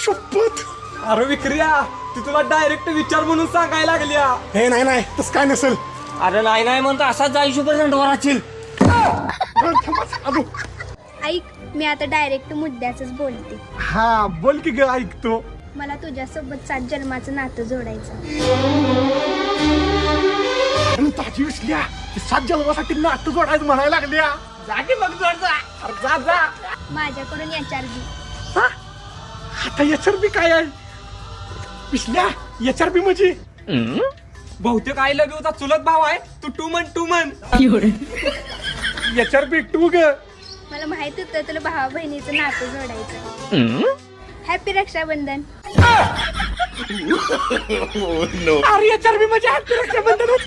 शपथ. अरे विक्रिया ती तुला डायरेक्ट विचार म्हणून सांगायला लागल्या. हे नाही तस काय नसेल. अरे नाही म्हणतो असाच आयुष्यपर्यंत वर राहशील. आलो. ऐक, मी आता डायरेक्ट मुद्द्याच बोलते. हा बोल की ग, ऐकतो. मला तुझ्यासोबत 7 जन्माचं नातं जोडायचं. अरे ताजी विसल्या 7 जन्मासाठी नातं जोडायचं म्हणायला लागल्या. जागे बघ जोडचा. अरे जा जा. माझ्याकडून HRB. आता HRB काय आहे? विसल्या HRB म्हणजे बहुतेक आय लव्ह यूचा चुलत भाव आहे. तू टू म्हण HRB 2 ग. मला माहित होतं तुला भावा बहिणीचं नातं जोडायचं. हॅपी रक्षाबंधन. अरे HRB म्हणजे हॅपी रक्षाबंधन होतं.